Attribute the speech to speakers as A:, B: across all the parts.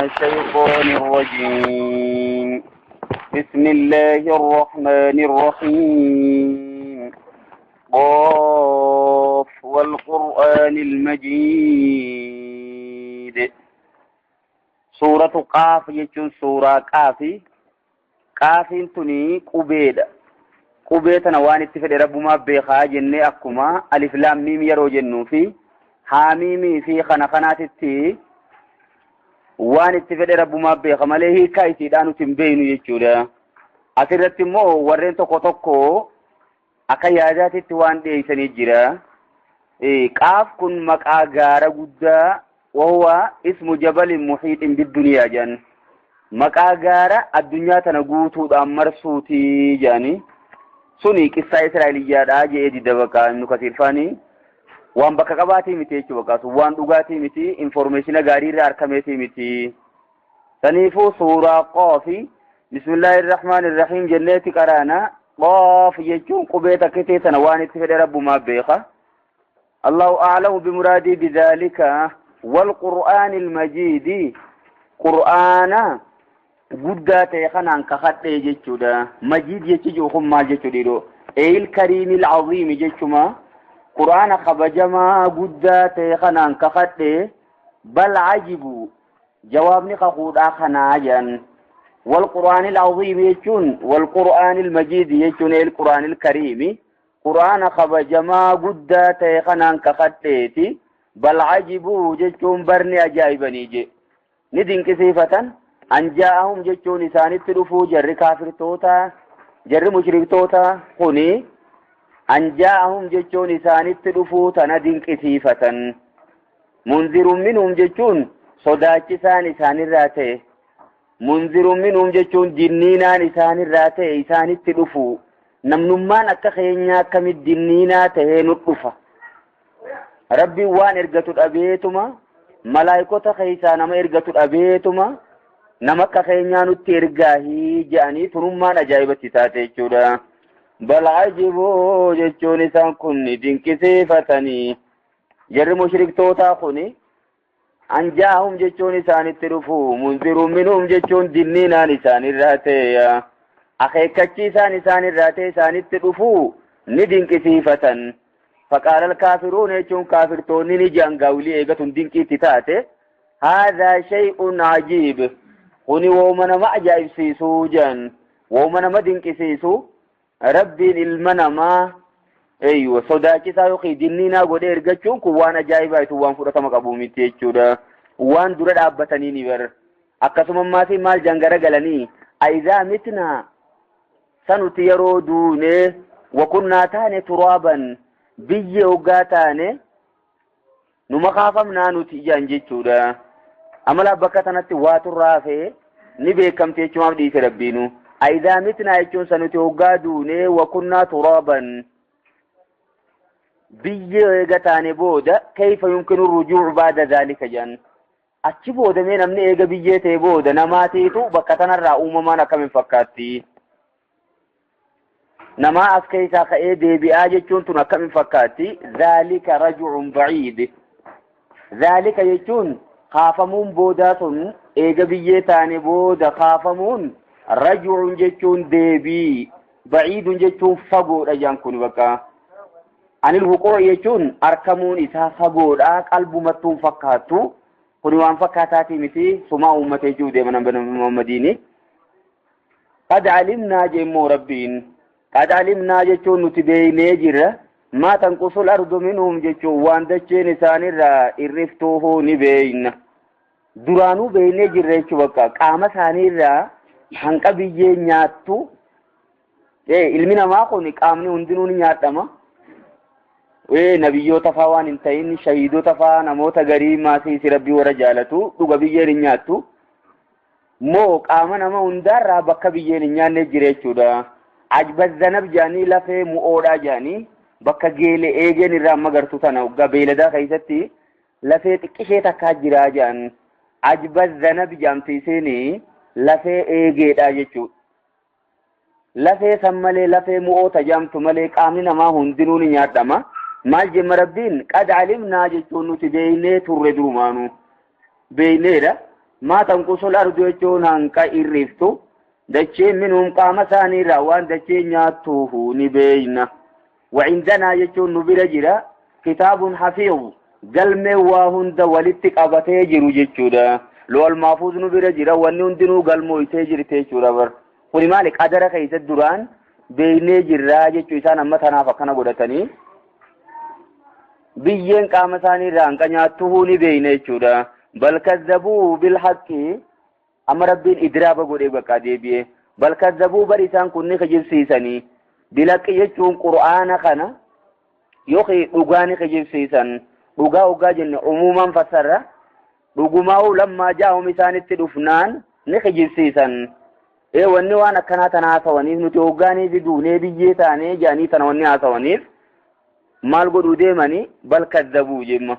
A: الشيطان الرجيم بسم الله الرحمن الرحيم قاف والقرآن المجيد سورة قاف يجون سورة قاف تني قبيتنا وان اتفد رب ما بيخا جنة أكما ألف لام ميم يرو جنو في حاميمي في خنخنات التي وان اتفد رب ما بيخا مليه كايتي دانو تنبينو يجودا أسرت مو ورين تقو أكا يادات التوان ديسان يجرا قاف كن مقا غارة قدا وهو اسم جبل محيط بالدنيا جان مقا غارة الدنيا تنقوتو دام مرسوتي جاني سوني قصة إسرائيلية راجع دي دبكا إنه كثير فاني وان بكا قباتي متي چوكا وان دوغاتي متي انفورميشن غاري راركمتي متي تنيفو سورة قافي بسم الله الرحمن الرحيم جنة قرانا قاف يجون قبيتا كتي تنوان اتفد رب ما بيخا الله أعلم بمرادي بذلك والقرآن المجيد قرآن guddaa ta'e kanaan kakadhee jechuudha majiid jechuun kun maal jechuudha el kariimil aziim jechuma quraana kabajamaa guddaa ta'e kanaan kakadhee bal ajibu jawaabni kaquudhaa kanaa jan wal quraanil aziim jechuun wal quraanil majiid jechuun el quraanil kariimi quraana kabajamaa guddaa ta'e kanaan kakadheeti bal ajibu jechuun barni ajaa'ibanii je ni dinqisiifatan أنجاهم جتون إساني تلفو جر كافر توتا جر مشرك توتا خني أنجاهم جتون إساني تلفو تندين كثيفة منذر منهم جتون صداك إساني الراتي منذر منهم جتون جنينا إساني الراتي إساني تلفو نمنمان أكخينيا كم الدنينا تهين الطفة ربي وان إرغة الأبيتما ملايكو خيسان ما إرغة الأبيتما nama kakeenyaa nutti ergaahi jedhanii turummaan ajaa'ibatti taate jechuudha bal ajiboo jechuun isaan kun dinqisiifatanii jarri mushriktootaa kun anjaahum jechuun isaanitti dhufu munziruun minhum jechuun dinniinaan isaanirraa ta'e akeekkachiisaan isaanirraa ta'e isaanitti dhufu ni dinqisiifatan faqaala alkaafiruun jechuun kaafirtoonni ni jedhan gaawilii eegatuun dinqiitti taate haadhaa shay'un ajiib kuni woomana ma ajaa'ibsiisuu jan woomana ma dinqisiisu rabbiin ilma namaa eeyyo sodaachisaa yookiin dinniinaa godhee ergachuun kun waan ajaa'ibaayitu waan fudhatama qabu miti jechuudha waan dura dhaabbatanii ni bar akkasuma maatii maal jangara galanii aizaa mitnaa sanuti yeroo duune wakunnaa taane turaaban biyye hoggaa taane numa kaafamnaa nuti ijaan jechuudha amala bakka tanatti waa turraafee ni beekamte jechuun dhiise rabbiinu aidaa mitnaa jechuun sanuti hoggaa duunee wakunnaa turaaban biyye eega taane booda kayfa yumkinu rujuu baada dhaalika jan achi boodamee namni eega biyyee ta'e booda namaatiitu bakka tanarraa uumamaan akkamiin fakkaatti namaa as keessaa ka'ee deebi'aa jechuun tun akkamiin fakkaatti dhaalika raj'un ba'iid dhaalika jechuun خافمون بوداتون ايغا بيي تاني بودا خافمون رجع جتون ديبي بعيد جتون فقو رجان كوني بكا عن الوقوع يجون اركمون اسا فقو قلب متون فكاتو كوني وان فكاتاتي مثي سما امتي جودي من محمديني قد علمنا جيمو ربين قد علمنا جتون نتبيني جرة ما تنقص الأرض منهم جتون وان دچين إساني را إرفتوه نبين duranu beene jirreechu bakka qaama isaanii irraa hanqa biyyee nyaattu ilmi namaa kun qaamni hundinuu ni nyaadhama nabiyyoota faa waan hin ta'in shahiidota faa namoota garii maasii rabbii warra jaalatu dhuga biyyeen hin nyaattu moo qaama nama hundaarraa bakka biyyeen hin nyaanne jireechuudha ajbazzanab jaanii lafee mu'oodhaa jaanii bakka geele eegeen irraa amma gartuu tana waggaa beeladaa keessatti lafee xiqqishee takkaa jiraa jaan ajbazzanab jaamtiisini lafee eegeedha jechuudha lafee san malee lafee mu'oota jaamtu malee qaamni namaa hundinuu ni nyaadhama maal jemma rabbiin qad alimnaa jechuun nuti beeynee turre durumaanu beeyneedha ما تنقص الأرض يجون هنكا إرفتو دچين منهم قام ثاني روان دچين ياتوه نبينا وعندنا يجون نبرجرا كتاب حفيظ قلم واهند ولتك أبتيجر جيشودا لو المحفوظ نبرجرا ونندنو قلمو يتيجر تيشورا بر قولي مالك أدرك إيسا الدران بيني جرا جيشو إسان أما تنافقنا قدتني بيين قام ثاني رانكا ياتوه نبينا جيشودا بل كذبوا بالحق أما ربين إدرابا قولي بكا ديبيه بل كذبوا بريسان كني خجب سيساني بلك يجون قرآن خنا يوخي أغاني خجب سيسان أغا جن عموما فسر أغماو لما جاءوا مسان التدفنان نخجب سيسان إيه واني وانا كنا تناسا ونيف نتي أغاني بدوني بيجيتاني جاني تنواني آسا ونيف مال قدو ديماني بل كذبوا جمع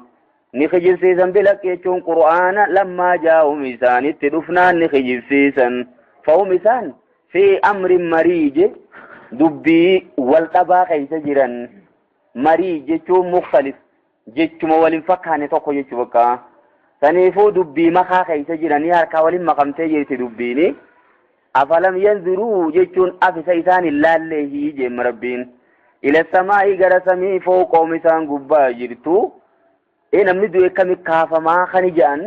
A: نخجب سيسان بلك يجون قرآن لما جاءوا مسان التدفنان نخجب سيسان فهو مسان في أمر مريج دبي والتبا خيس جران مريج جتو مختلف جتو مولين فكاني توقو جتو بكا سنيفو دبي مخا خيس جران ياركا ولين مقام تجرت دبيني أفلم ينظروا جتون أفسيسان اللاليه جم ربين إلى السماء غرسمي فوق ومسان قبا جرتو إيه نمدو يكامي كافا ما خنجان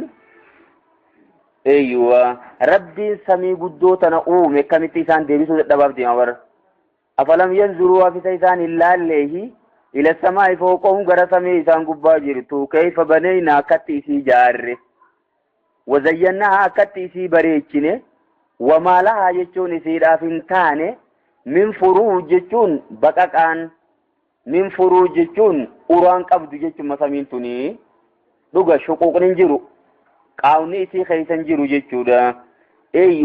A: ايوه ربي سمي قدوتنا اومي كمتيسان ديبسو دباب دي مبر افلم ينظروا في سيسان الله الليه الى السماء فوقهم غرسمي سان قبا جرتو كيف بنينا كتيسي جار وزيناها كتيسي بريتشنه وما لها يجون سيدا فنتانه من فروج يجون بقاقان من فروج يجون قرآن قبض يجون مسامين توني دوغا شقوق ننجرو qaawni isii keeysan jiru jechuudha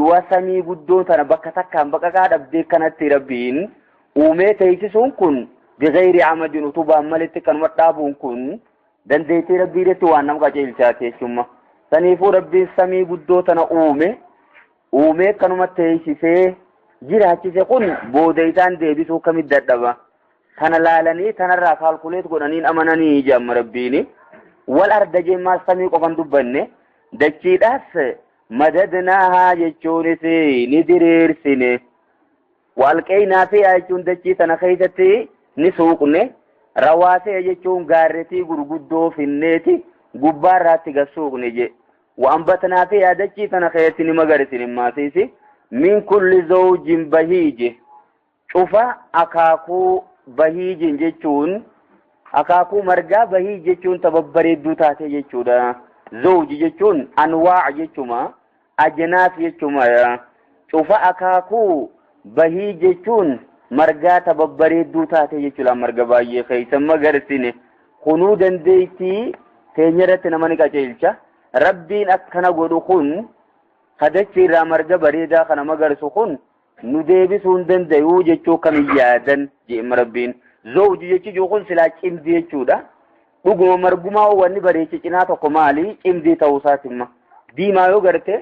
A: waa samii guddoo tana bakka takkaan bakka dhabdee kanatti rabbiin uumee teessisuun kun bigayri amadin utubaan malitti kanuma dhaabuun kun dandeettii rabbiiretti waan nama qajeelchaate jechuudha saniifuu rabbiin samii guddoo tana uumee kanuma teessisee jiraachise kun booda isaan deebisuu kamit dadhaba tana laalanii tanarraa kaalkuleet godhaniin amananii jaamma rabbiin wal arda jemmaa samii qofan dubbanne دچيداس مددناها جچونسي نديرسينه والقينا فيها جون دچيتنا خيتتي نسوقنه رواسي جچون غارتي غرغدو فينيتي غباراتي غسوقنه جي وانبتنا فيها دچيتنا خيتني مغرسين ماسيسي من كل زوج بهيج شوفا اكاكو بهيج جچون اكاكو مرغا بهيج جچون تببري دوتاتي جچودا زوج جتون أنواع جتوما أجناس جتوما شوف أكاكو بهي جتون مرقات ببريد دوتات جتولا مرقا باي خيسا مغرسيني خنودا ديتي تنيرت نمانيكا جيلشا ربين أكنا قدوخون خدتشي را مرقا بريدا خنا مغرسو خون نديبسون دن ديو جتو كميادا جيم ربين زوج جتو خون سلاك امدي جتودا dhuguma margumaa wanni bareechi cinaa tokko maali cimdii ta'uusaatimma diimaa yoo garte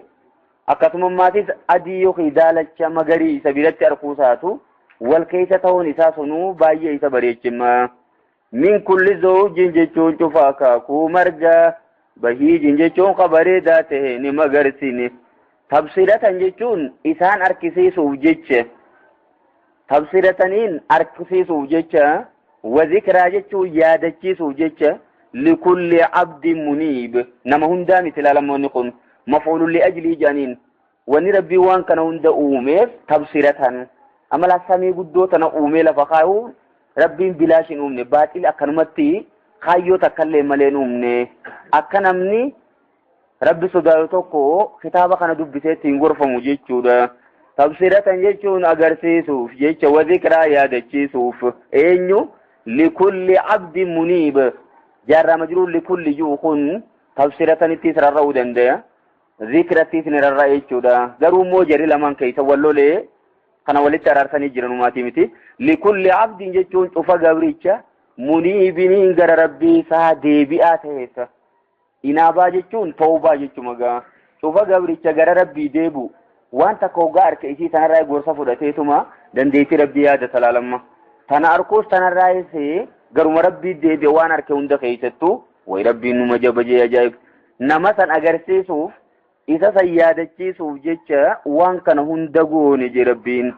A: akkasuma maatis adii yookiin daalacha magariisa biratti arkuusaatu wal keessa ta'uun isaa sunuu baay'ee isa bareechima min kulli zawjin jechuun cufa akaakuu marga bahiijin jechuun qabareedaa ta'e ni magarsine tabsiratan jechuun isaan arkisiisuuf jecha tabsirataniin arkisiisuuf jecha وذكرى جتو يادتشيسو جتش لكل عبد منيب نما هندا مثل لما نقول مفعول لأجل جانين ونربي وان كان هندا أوميف تبصيرة أما لا سامي قدو تنا أومي لفقاو ربي بلاش أمني باطل أكنمتي خايو تكلم ملين أمني أكنمني ربي صدايتوكو خطابة كان دبتين غرفة مجيشو دا تبصيرة جتشون أغرسيسوف جتش وذكرى يادتشيسوف إنيو لكل عبد منيب جار مجرور لكل يوخن تفسيرة تيسر الرودن ده ذكر تيسر الرأي جودا درو موجري لمن كيس ولو لي كان ولي ترارسني جرنو ماتي متي لكل عبد جتون توفا غبريچا منيب نينغر ربي سا ديبيات هيسا إنابا جتون توبا جتومغا توفا غبريچا غر ربي ديبو وانتا كوغار كيسي تنرأي غورسا فدتيتما دنديتي ربي ياد سلالما تنا أركوس تنا رايسي قرم ربي دي وان أركي هند خيستو وي ربي نمجا بجي أجايب نمسا أغرسي سوف isa sayyaadachiisuuf jecha waan kana hunda goone je rabbiin.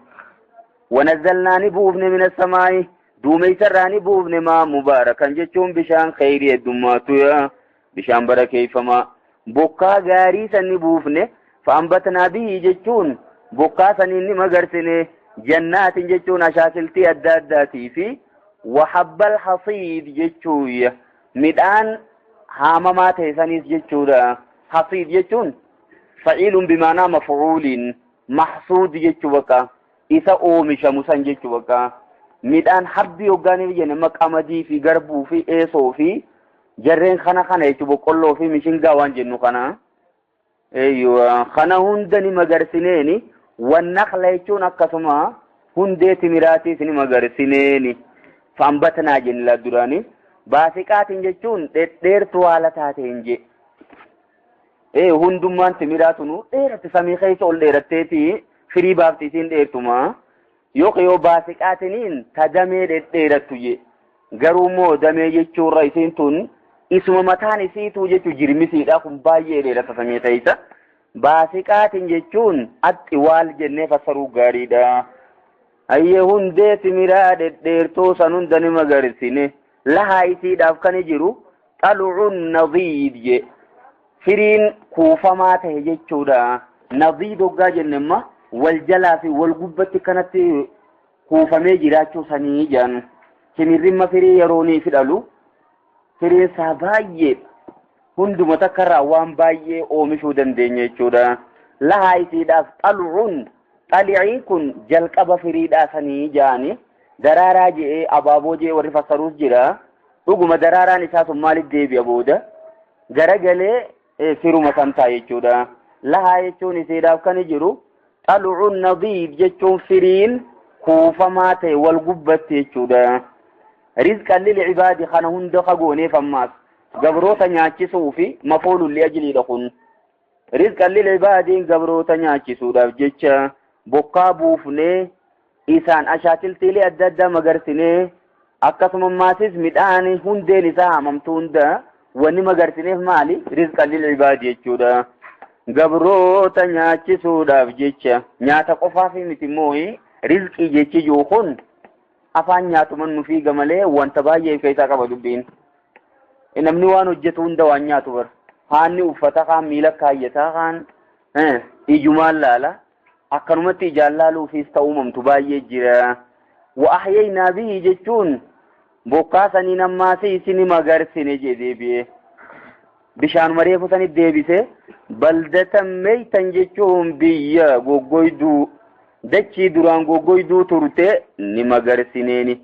A: ونزلناني بوفن من السماء دومي سراني بوفن ما مباركا جتشون بشان خيري الدماتو يا بشان بركي فما بوكا غاري سني بوفن فأنبتنا به جتشون بوكا سنيني مغرسني جنات جتشون أشاكلتي الداداتي في وحب الحصيد جتشوية مدان هاممات سنيس جتشودا حصيد جتشون فعيل بمعنى مفعول محصود جتشوكا isa oomishamu san jechuu bakka midhaan habbi hoggaanii jenne maqamadii fi garbuu fi eesoo fi jarreen kana jechuu boqqolloo fi mishingaa waan jennu kana kana hunda ni magarsineeni wannaqla jechuun akkasuma hundee timiraatiis ni magarsineeni faambatanaa jenni la duraani baasiqaatiin jechuun dheertuu haala taateen je hundummaan timiraatunu dheeratti samii keessa ol dheeratteeti firii baaftiisiin dheertuma yoo baasiqaatiniin tadamee dheerattu je garuu immoo damee jechuurra isiin tun isuma mataan isiituu jechuu jirmisiidha kun baay'ee dheerata samii keessa baasiqaatiin jechuun axxiwaal jennee fassaruu gaariidha ayyee hundee timiraa dheertuu san hunda ni magarsine lahaa isiidhaaf kan jiru xaluun nadiid je firiin kuufamaa ta'e jechuudha nadiid hoggaa jennemma wal jalaa fi wal gubbatti kanatti kuufamee jiraachuu sanii jedhan timirrimma firii yeroonii fidhalu firiin isaa baay'ee hunduma takkarraa waan baay'ee oomishuu dandeenya jechuudha lahaa isiidhaaf xaluun xali'iin kun jalqaba firiidhaa sanii jedhani daraaraa je'ee abaaboo je'ee warri fassaruus jira dhuguma daraaraan isaa sun maaliif deebi'a booda garagalee firuma san ta'a jechuudha lahaa jechuun isiidhaaf kan jiru xaluun nadiid jechuun firiin kuufamaa ta'e wal gubbatti jechuudha rizqan lilcibaadi kana hunda kagooneef ammaas gabroota nyaachisuu fi mafoolun liajliidha kun rizqan lilcibaadiin gabroota nyaachisuudhaaf jecha bokkaa buufnee isaan ashaakiltiilee adda addaa magarsinee akkasuma maasis midhaan hundeen isaa haamamtu hunda wanni magarsineef maali rizqan lilcibaadi jechuudha gabroota nyaachisuudhaaf jecha nyaata qofaaf miti immoo rizqii jechi jiru kun afaan nyaatuman nu fiiga malee wanta baay'ee keessaa qaba dubbiin namni waan hojjetu hunda waan nyaatu bar haanni uffata kaan miila kaayyataa kaan ijumaan laala akkanumatti ijaan laaluufis ta'uumamtu baay'ee jira wa ahyaynaa bihi jechuun bokkaa sanii nammaasi isini magarsine jedheebi'e bishaan mareefu sanit deebise baldatan meeytan jechuun biyya goggoyduu dachii duraan goggoyduu turte ni magarsineeni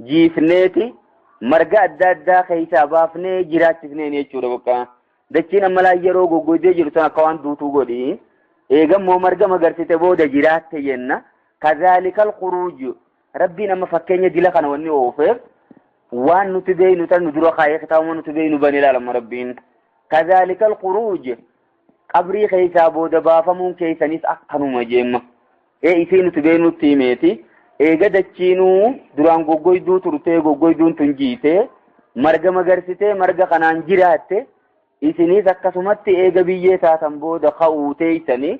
A: jiifneeti marga adda addaa keessaa baafnee jiraachisneeni jechuudha bakka dachiin ammalaa yeroo goggoydee jiru san akka waan duutuu godhi eegammoo marga magarsite booda jiraatte jenna kazaalikal khuruuj rabbiin amma fakkeenya dila kana wanni oofeef waan nuti beeynu tan nu dura kaayee kitaabuma nuti beeynu bani ilaalama rabbiin kazaalikal khuruuj qabrii keessaa booda baafamuun keessanis akkanuma jeemma isiin nuti beenutti himeeti eega dachiinuu duraan goggoyduu turtee goggoyduun tun jiite marga magarsitee marga kanaan jiraatte isinis akkasumatti eega biyyee taatan booda ka'uutee isanii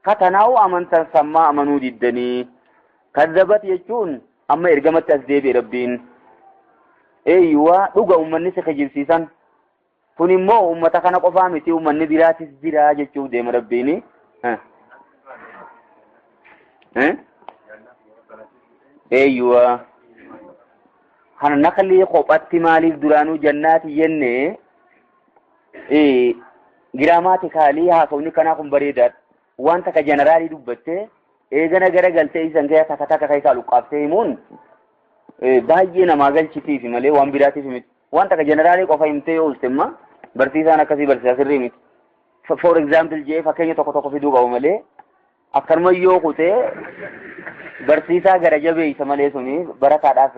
A: katanaa'u amantan sammaa amanuu diddanii kadzabat jechuun amma ergamatti as deebi'e rabbiin eeyyuwaa dhuga ummanni si kijibsiisan kun immoo ummata kana qofaa miti ummanni biraatis jira jechuuf deema rabbiin eeyyuwa kana naqlii qophatti maaliif duraanuu jannaati jenne giraamaatikaalii haasawni kanaa kun bareedaadha waan takka jeneraalii dubbatte eegana gara galtee isan keessa takka keessaa luqqaaftee himuun baay'ee namaa galchitiifi malee waan biraatiif miti waan takka jeneraalii qofa himtee yoo ultemma barsiisaan akkasii barsiisaa sirrii miti for example jee fakkeenya tokko fiduu qabu malee akkanuma yoo kutee barsiisaa gara jabeessa malee suni barataadhaaf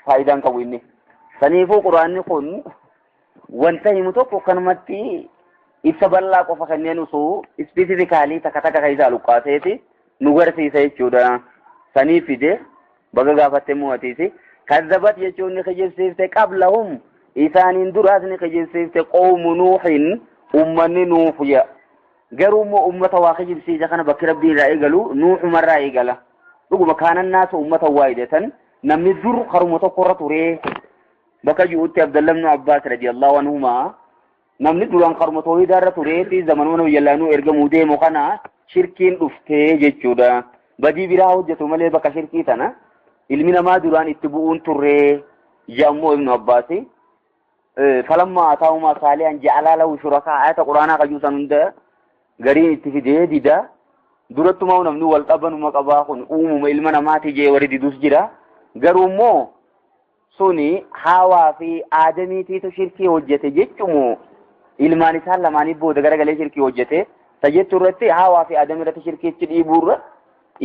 A: faayidaan qabu inni saniifuu quraanni kun wanta himu tokko kanumatti ibsa bal'aa qofa kanneen usuu specifically takka keessaa luqqaaseeti nu garsiisa jechuudha saniif fide baga gaafatte mu'atiisi kazzabat jechuun ni kijibsiifte qablahum isaaniin duraas ni kijibsiifte qawmu nuuhin ummanni nuuhya قروا أمة واخجب سيجا كان بك ربي رأي قالوا نوح مرة رأي قالا لقوا كان الناس أمة واحدة نمني الدر خرمة قرة ريه بك جئت عبد الله بن عباس رضي الله عنهما نمني دوران خرمة واحدة ريه في زمنون ويلانو إرقموا ديمو خنا شركين أفتي جيتشودا بدي براه جتو ملي بك شركي تنا ilmi namaa duraan itti bu'uun turree jedhamu ibnu abbaasi falammaa ataa'umaa saalihan ja'alaa lahu shurakaa ayata quraanaa qajuusan hunda gariin itti fidee dida durattumaa namni wal qabanuma qabaa kun uumuma ilma namaati jee warri didus jira garuu immoo suni haawaa fi aadamiitiitu shirkii hojjete jechumu ilmaan isaan lamaanii booda garagalee shirkii hojjete sajjettu irratti haawaa fi aadamii irratti shirkiitti dhiibuurra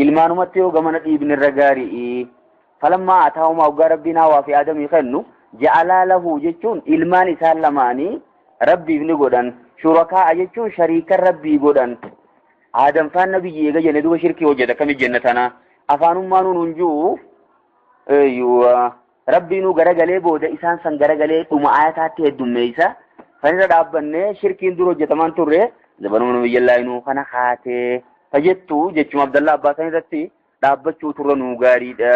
A: ilmaanumatti yoo gamana dhiibnirra gaarii فلما أتاهم أوقع ربنا وفي آدم يخنوا جعل له جتون إلمان إسان لماني ربي ابن قدن شركاء جتون شريك ربي قدن آدم فان نبي يجا جندو شركي وجد كم جنتنا أفانو مانو ننجو أيوة ربي نو غرغلي بودا إسان سن غرغلي ثم آياتات الدميسا فنرى ربنا شركين درو جتمان توري زبانو نبي الله إنو خنا خاتي فجتو جتشم عبد الله أباسان رتي دابتشو ترنو غاريدا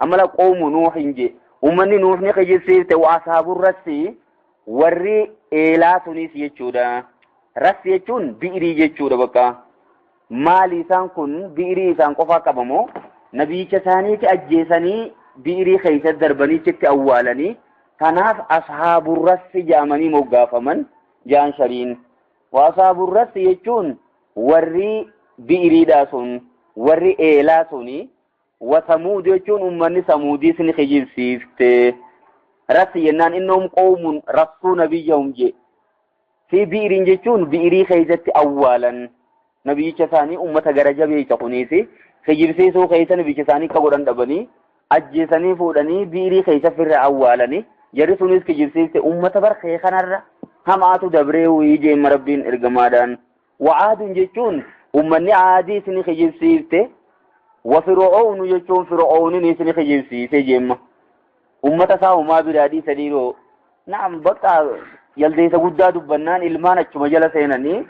A: أملا قوم نوح إنجي ومن نوح نخجي سيرت وأصحاب الرسي ورّي إيلاتوني سيجودا رسي يجون بئري جيجودا بكا مالي سان كن بئري سان قفا قبمو نبي چساني تأجيساني بئري خيسة درباني چكت أولاني تناف أصحاب الرسي جامني مقافا من جان شرين وأصحاب الرسي يجون ورّي بئري داسون ورّي إيلاتوني وثمود يجون أمني ثمودي سن خجيب سيفت رسي ينان إنهم قوم رسوا نبيهم جي في بئر يجون بئري خيزت أولا نبي ثاني أمة غرجة بيتقنيسي خجيب سيسو خيزة نبي ثاني كبران دبني أجيساني فوداني بئري خيزة فر أولاني جرسونيس خجيب سيفت أمة بر خيخنا هم آتو دبري ويجي مربين إرقمادان وعاد يجون أمني عادي سن خجيب سيفت وفرعون يجون فرعون نسني خجيبسي سجيم أمة ساو ما برادي سديرو نعم بقى يلدي سقودا دبنان إلمان أجمع جلسينني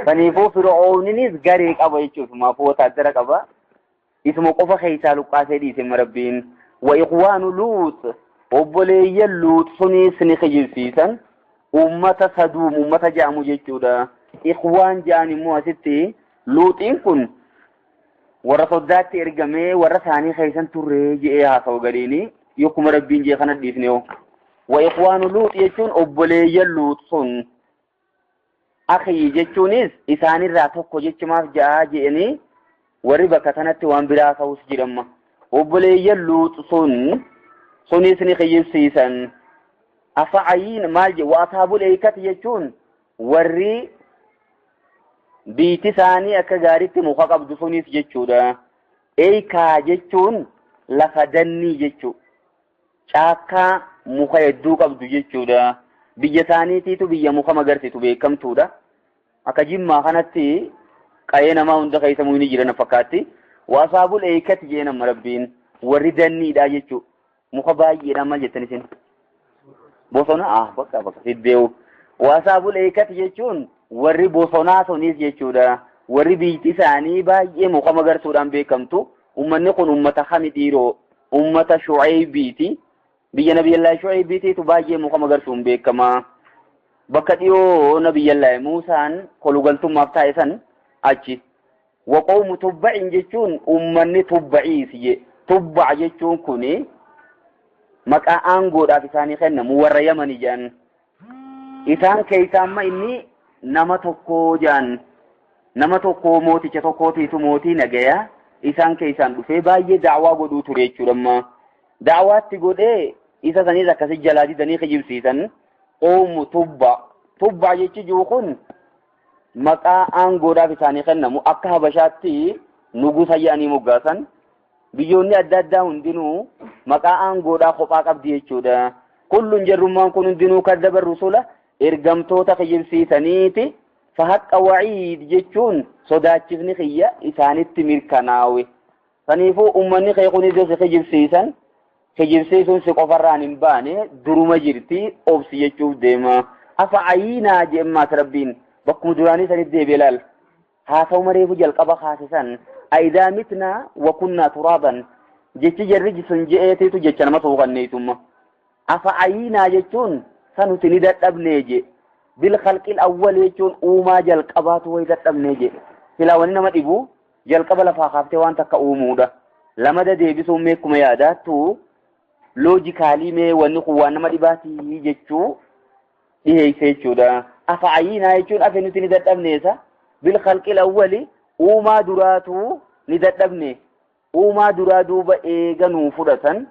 A: فنيفو فرعون نس غريق أبا يجوف ما فو تادرك أبا اسمه قفا خيسا لقاسي دي سم ربين وإخوان لوط وبلي لوط سني سني خجيبسي سن أمة سدوم أمة جامو جيجودا إخوان جاني مواسطي لوط إنكن warra soddaatti ergamee warra isaanii keessan turree jedhee haasa'u gadiini yokkuma rabbiin jee kana dhiifneewu wa ikhwaanu luut jechuun obboleeyyan luut sun akhii jechuunis isaanirraa tokko jechumaaf ja'a jedhanii warri bakka kanatti waan biraa ta'us jedhamma obboleeyyan luut sunis ni qiyyibsiisan afa'ayin maal je wa ashaabul eeykati jechuun warri biiti isaanii akka gaariitti muka qabdu sunis jechuudha eeykaa jechuun lafa dannii jechuu caakkaa muka hedduu qabdu jechuudha biyya isaaniitiitu biyya muka magarsitu beekamtuudha akka jimmaa kanatti qa'ee namaa hunda keessa muyni jiran fakkaatti waasaabul eeykati jee nama rabbiin warri danniidha jechuu muka baay'eedhaan maal jettan isin bosona bakka siddeewu waasaabul eeykati jechuun warri bosonaa sunis jechuudha warri biiti isaanii baay'ee muka magarsuudhaan beekamtu ummanni kun ummata hamidiiroo ummata shu'aybiiti biyya nabiyyallaahi shu'aybiitiitu baay'ee muka magarsuun beekama bakka dhiyoo nabiyyallaahi Muusaan kolugaltummaaf taa'e san achi waqawmu tubba'in jechuun ummanni tubba'iis je tubba' jechuun kuni maqaa aangoodhaaf isaanii kennamu warra Yamani jedhan isaan keessaa amma inni nama tokko jaan nama tokko mooticha tokkootiitu mootii nagaya isaan keessaan dhufee baay'ee da'waa godhuu ture jechuudha amma da'waatti godhee isa sanis akkasi jalaa didanii kijibsiisan qoomu tubba jechi jiru kun maqaa aangoodhaaf isaanii kennamu akka habashaatti nugusa jedhanii moggaasan biyyoonni adda addaa hundinuu maqaa aangoodhaa kophaa qabdi jechuudha kullun jarrummaan kun hundinuu kadaba rusula ergamtoota kijibsiisaniiti fahaqqa waciid jechuun sodaachifni kiyya isaanitti mirkanaawe saniifuu ummanni kee kun iddoo si kijibsiisuun si qofarraan hin baane duruma jirti obsi jechuuf deema afa ayinaa jeemmaas rabbiin bakkuma duraanii sanit deebi'e laal haasa'u mareefu jalqaba kaasisan aidaa mitnaa wa kunnaa turaaban jechi jarri jisun je'eetiitu jecha nama tuuqanneetumma afa ayinaa jechuun sanuti ni dadhabnee je bil khalqil awwal jechuun uumaa jalqabaatu way dadhabnee je silaa wani nama dhibu jalqaba lafaa kaaftee waan takka uumuudha lamada deebisuun meekkuma yaadaattu loojikaalii mee wanni kun waan nama dhibaatii jechuu dhiheeyse jechuudha afa ayinaa jechuun afe nuti ni dadhabneesa bil khalqil awwali uumaa duraatu ni dadhabne uumaa duraa duuba eega nuu fudhatan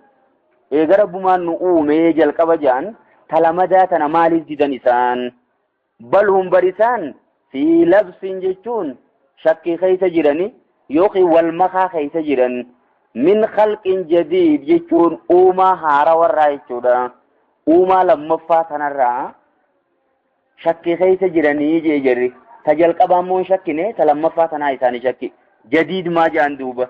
A: eega rabbumaan nu uumee jalqaba jaan talamadaa tana maaliif didan isaan balhum barisaan fi labsin jechuun shakkii keeysa jirani yookiin wal makaa keeysa jiran min khalqin jadiid jechuun uumaa haara warraa jechuudha uumaa lammaffaa tanarraa shakkii keeysa jiranii jee jirri ta jalqabaa immoo shakkine ta lammaffaa tanaa isaanii shakki jadiid maa jaan duuba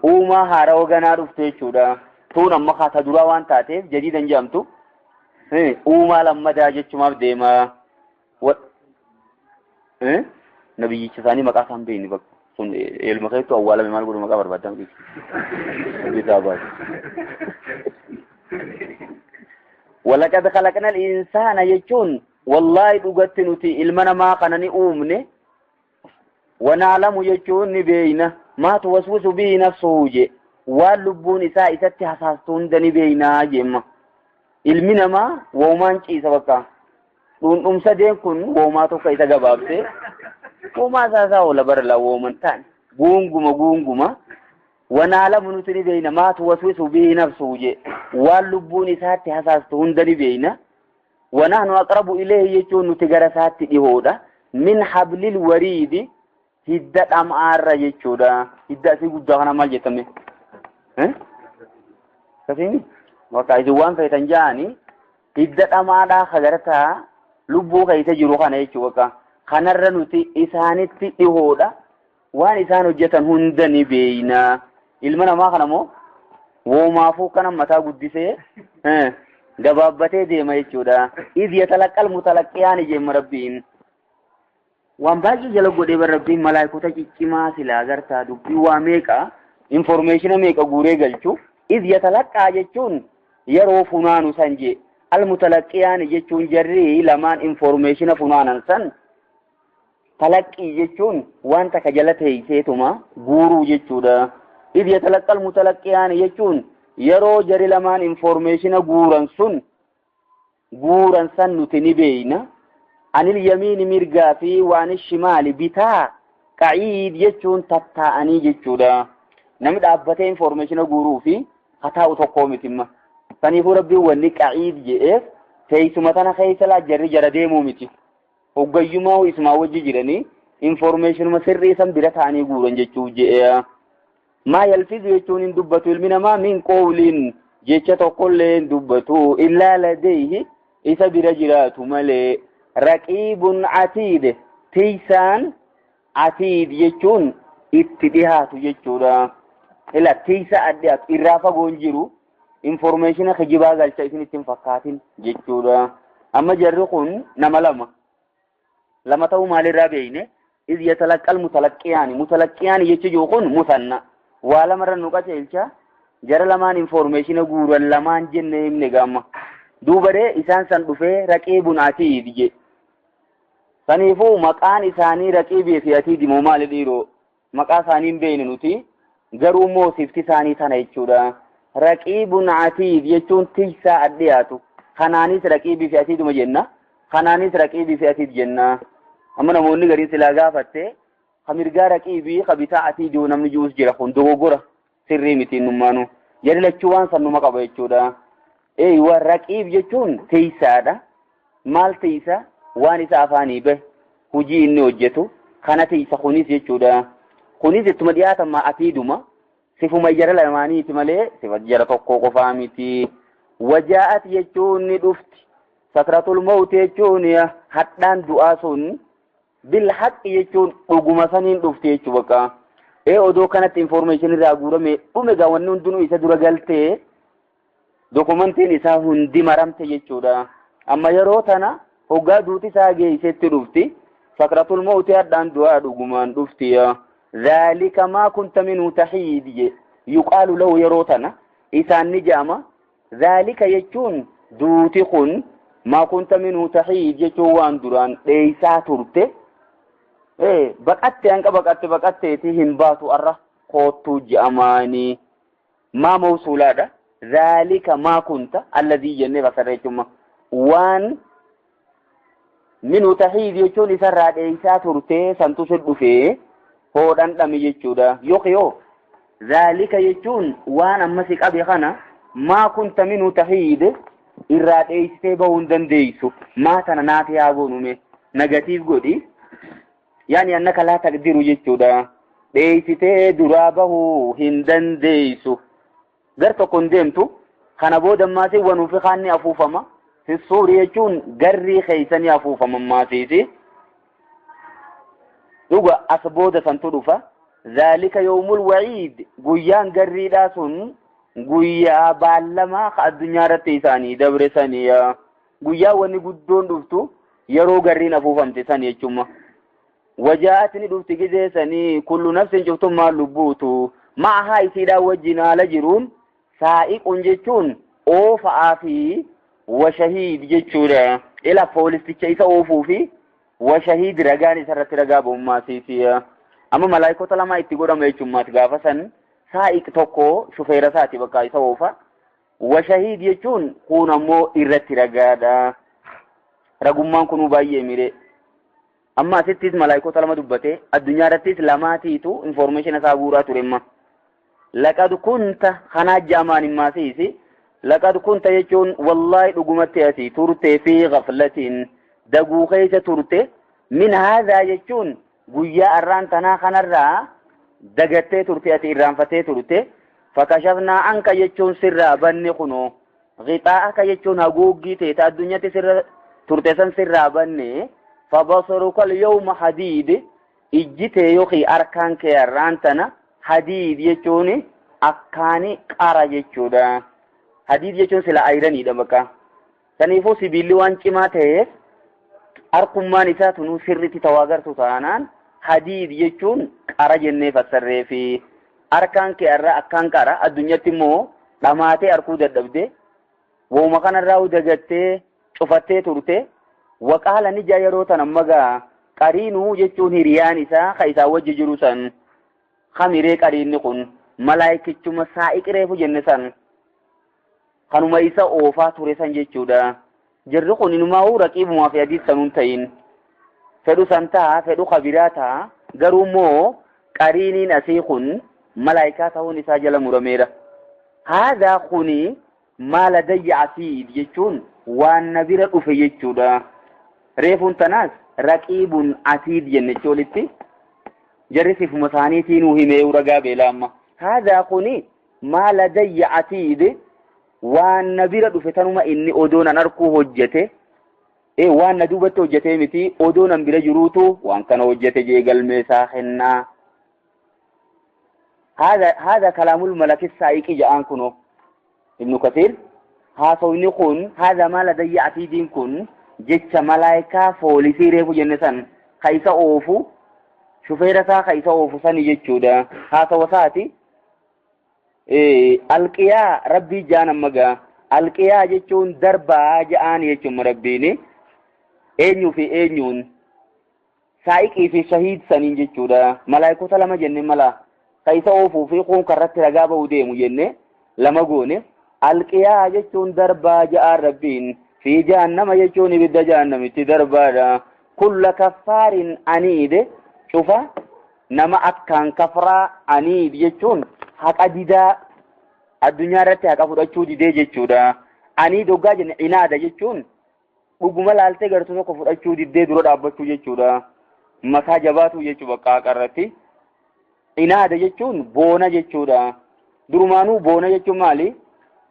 A: uumaa haara waganaa dhufte jechuudha tuun amma kaata duraa waan taateef jadiidan jedhamtu uumaa lammadaa jechumaaf deema nabiyyicha isaanii maqaa isaan beeyni bakka sun ilma keetu awwaalame maal godhu maqaa barbaadan bitaa baatu walaqad khalaqna al-insaana jechuun wallaahi dhugatti nuti ilma namaa kana ni uumne wanaalamu jechuun ni beeyna maa tuwaswisu bihi nafsuhu je waan lubbuun isaa isatti hasaastu hunda ni beeynaa jemma ilmi namaa woomaan ciisa bakka dhundhumsadeen kun woomaa tokko isa gabaabse woomaa isaa oola barla wooman ta'an guunguma wanaalamu nuti ni beeyna maa tuwaswisu bihi nafsuhu je waan lubbuun isaatti hasaastu hunda ni beeyna wanahnu aqrabu ilayhi jechuun nuti gara isaatti dhihoodha min hablil wariidi hidda dham'aarra jechuudha hidda asii guddaa kana maal jettame kasiini bakka isin waan feetan ja'anii hidda dhamaadhaa kagartaa lubbuu keeysa jiru kana jechuu bakka kanarra nuti isaanitti dhihoodha waan isaan hojjetan hunda ni beeyna ilma namaa kana moo woomaafuu kana mataa guddisee gabaabbatee deema jechuudha iz yatalaqqal mutalaqqiyaani jemma rabbiin waan baay'ee jala godhee bar rabbiin malaayikota ciccimaa silaa agartaa dubbii waa meeqa informationa meeqa guuree galchu iz yatalaqqaa jechuun yeroo funaanu san je almutalaqqiyaani jechuun jarri lamaan informationa funaanan san talaqqii jechuun waan takka jala teeyseetuma guuruu jechuudha iz yatalaqqal mutalaqqiyaani jechuun yeroo jarri lamaan informationa guuran san nuti ni beeyna anil yamiini mirgaa fi waan shimaali bitaa qaciid jechuun tattaa'anii jechuudha namni dhaabbatee informationa guuruu fi hataa'u tokkoo mitimma saniifuu rabbiin wanni qaciid jedheef teessuma tana keessa laa jarri jara deemuu miti hoggayyumaa ismaa wajji jiranii informationuma sirrii san bira ta'anii guuran jechuuf jedhee maa yalfizu jechuun hin dubbatu ilmi namaa min qawliin jecha tokkollee hin dubbatu illaa ladayhi isa bira jiraatu malee raqiibun atiid tiisaan atiid jechuun itti dhihaatu jechuudha ila tiisa addiyaatu irraa fagoon jiru informationa kijibaa galcha isin ittiin fakkaatin jechuudha amma jarri kun nama lama ta'uu maalirraa beeyne iz yatalaqqal mutalaqqiyaani jechuun kun musanna waa lamarra nu qaceelcha jara lamaan informationa guuran lamaan jenne himne gamma duubadee isaan san dhufee raqiibun atiid je saniifuu maqaan isaanii raqiibii fi atiid moo maali dhiiroo maqaa isaanii hin beeyne nuti garuu moo sifti isaanii tana jechuudha raqiibun atiid jechuun tiisaa addiyaatu kanaanis raqiibii fi atiiduma jenna kanaanis raqiibii fi atiid jenna amma namoonni gariin silaa gaafatte kamirgaa raqiibii kabitaa atiidii namni juus jira kun dogoggora sirrii mitiin nummaanu jedhi lachuu waan sannuma qaba jechuudha waan raqiib jechuun tiisaadha maal tiisa waan isa afaanii bahe hujii inni hojjetu kana tiisa kunis jechuudha kunis ittuma dhiyaatama atiiduma sifuma jara lamaaniiti malee sifa jara tokko qofaa miti wajaa'at jechuun ni dhufti sakratul mawt jechuun hadhaan du'aa sun bil haqqi jechuun dhuguma saniin dhufti jechuu bakka odoo kanatti information irraa guurame dhume gaa wanni hundinuu isa dura galtee dokumentiin isaa hundi maramte jechuudha amma yeroo tana hoggaa duuti isaa geessetti dhufti سكرة الموت أدان دعاء دقمان دفتيا ذلك ما كنت منه تحيد يقال له يروتنا إسان نجامة ذلك يجون دوتخن ما كنت منه تحيد يجوان دران ليسا ترته بقت أنك بقت تيهم باتو أره قوتو جأماني ما موصولا ده ذلك ما كنت الذي جنب سريتما وان منه تحيد يجون إسان ليسا ترته سنتسد فيه هودان دمي يجودا يوكيو ذلك يجون وانا مسك ابي خنا ما كنت منه تحيد irraa dheessitee bahuu hin dandeessu maa tana naaf yaa goonume negatiif godhi yaani annaka laa taqdiru jechuudha dheessitee duraa bahuu hin dandeessu gar tokko hin deemtu kana booda maasii wanuufi kaanni afuufama hissuuri jechuun garrii keeysanii afuufama maasiisi dhuga as booda santu dhufa ذلك يوم الوعيد قيان قريدا سن قيا بالما الدنيا رتي ثاني دبر ثانية قيا وني قدون دفتو يرو قرين فوفمت ثانية جمع وجاءتني دفت جزي ثاني كل نفس جفتم ما لبوتو معها يسيدا وجنا لجرون سائق جتون او فآفي وشهيد جتشورا إلا فولس تشيسا اوفوفي وشهيد رقاني سرت رقاب أمما سيسيا أما ملايكة لما يتقول ما يجمعات غافسا سائق توكو شفير ساتي بقا يسوفا وشهيد يجون كون مو إرت رقادا رقمان كنو بايه ميري أما ستيز ملايكة لما دبته الدنيا رتيز لما تيتو انفورميشن سابورا ترمى لقد كنت خنا جامان ما سيسي لقد كنت يجون والله لقمت ياتي ترتي في غفلة دقو خيس ترتي من هذا يجون guyyaa arraan tanaa kanarraa dagattee turte ati irraanfatee turte fakashafnaa anka jechuun sirraa banne kunoo qixaa'aka jechuun haguuggii teeta addunyatti sirra turte san sirraa banne fabasaruka alyawma hadiid ijjitee yookiin arkaan kee arraan tana hadiid jechuun akkaani qara jechuudha. Hadiid jechuun sila ayiraniidha bakka saniifuu sibiilli waan cimaa ta'eef arkummaan isaa tunuu sirritti tawaagartu taanaan hadiid jechuun qara jennee fassarree fi arkaan kee irraa akkaan qara addunyatti immoo dhamaatee arkuu dadhabde wooma kanarraa dagattee cufattee turte waqaala ni jaa yeroo tan ammagaa qariinuu jechuun hiriyaan isaa ka isaa wajji jiru san kamiree qariinni kun malaayikichuma saa'iqireefu jenne san kanuma isa oofaa ture san jechuudha. Jirri kun inumaa raqiibumaa fi hadiis sanuun ta'in fedhu santaa fedhu kabiraataa garuu immoo qariiniin asii kun malaayikaa ta'uun isaa jala murameera. Haadaa kuni maala dayya asiid jechuun waan na bira dhufe jechuudha. Reefuun tanaas raqiibun asiid jennee olitti jarri sifuma isaaniitiin nuu himee ragaa beelaamma. Haadaa kuni maala dayya asiid waan na bira dhufe tanuma inni odoonan arkuu hojjete waan na duubatti hojjete miti odoonan bira jiruutu waan kana hojjete jee galmeesaa kennaa. هذا كلام الملك السائق جاءن كنو ابن كثير هاسويني كن هذا ما لدي عتيدين كن جتش ملايكا فوليسي ريفو جنسان خيسا اوفو شفيرسا خيسا اوفو ساني جتشودا هاسا وساتي القيا ربي جانا مغا القيا جتشون دربا جاءن يجم ربيني اينيو في اينيون سائقي في شهيد ساني جتشودا ملايكو سلام جنن ملا كيف أوفو في قوم كرت رجابه وديم جنة لما جونه القيا جتون دربا جاء ربين في جهنم جتون بيد جهنم تدربا كل كفار عنيد شوفا نما أكان كفرا عنيد جتون حق أديدا الدنيا رتها كفر أشود دي جتودا عنيد وجاجن عناد جتون وجمال على تجرتو كفر أشود دي درود أبتو جتودا مساجباتو جتوا كاكرتي inaada jechuun boona jechuudha. Durumaanuu boona jechuun maali?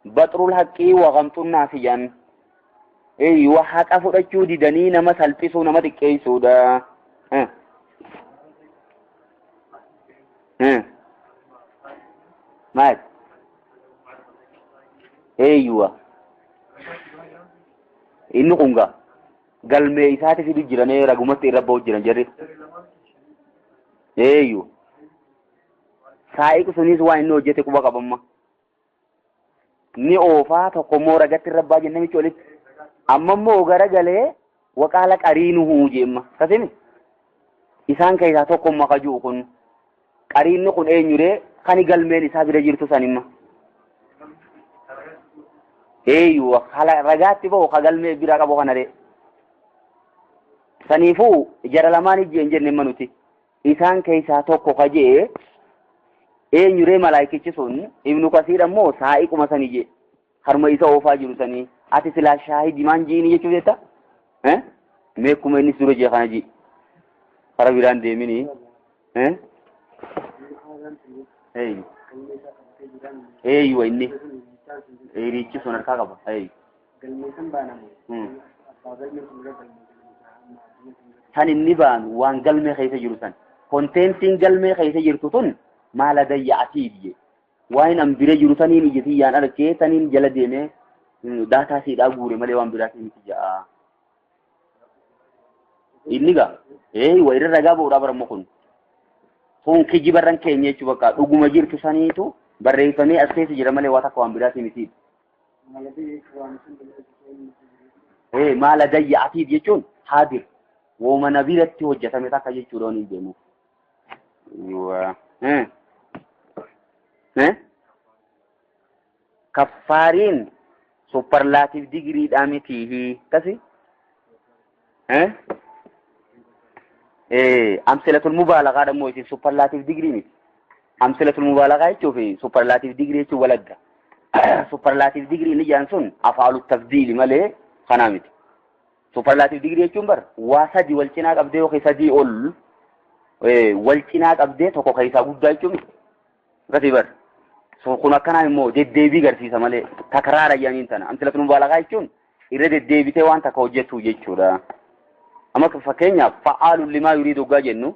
A: Baxrul haqqii waqamtuun naafiyyan. Waa haqa fudhachuu didanii nama salphisuu nama xiqqeessuudha. Maal? Eeyyuwa. Inni kunga galmee isaati fidu jiranii ragumatti irra ba'u jiran jarri. Eeyyu saa'iqu sunis waan inni hojjete quba qabamma. Ni oofaa tokko immoo ragatti irra ba'aa jennee michi olitti. Amma immoo garagalee waqaala qariinuhu jemma. Kasimi isaan keessaa tokko immoo kajuu kun qariinni kun eenyuree kan galmeen isaa bira jirtu sanimma. Eeyyu ragaatti ba'u ka galmee bira qabu kana dee. Saniifuu jara lamaan ijjeen jenne manuti. Isaan keessaa tokko kajee eenyuree malaayikichi sun Ibnu Kasiir ammoo saa'iquma sanii jee harma isa oofaa jiru sanii ati silaa shaahidi maan jiini jechuu jeetta? Meekkuma innis dura jee kana jii kara biraan deemini. Eeyyu inni riichi sun harkaa qaba. San inni baanu waan galmee keessa jiru san. Konteentiin galmee keessa jirtu tun maala dayya'atii biyye. Waan an bira jiru saniin ijjitii yaan argee saniin jala deemee daataa siidhaa guure malee waan biraatii miti ja'a. Inni gaa wa irra ragaa ba'uudhaa baramma kun. Kun kijibarran keenya jechuu bakka dhuguma jirtu saniitu barreeffamee as keessa jira malee waa takka waan biraatii miti. Maala dayya'atii jechuun haadir. Wooma na biratti hojjetame takka jechuudha waan hin deemu. Kaffaariin superlative digriidhaa mitiihi kasi amsilatul mubaalagaa dhammoo isin superlative digrii miti. Amsilatul mubaalagaa jechuufi superlative digrii jechuun walagga. Superlative digrii inni jaan sun afaalu tafdiili malee kanaa miti. Superlative digrii jechuun bar waa sadii wal cinaa qabdee yookiin sadii ol wal cinaa qabdee tokko keessaa guddaa jechuun miti. Akkasii bar. Kun akkanaa immoo deddeebii garsiisa malee takraara yaaniin tana. Amsilatul mubaalagaa jechuun irra deddeebitee waan takka hojjettu jechuudha. Amma fakkeenyaaf fa'aalun limaa yuriidu hoggaa jennu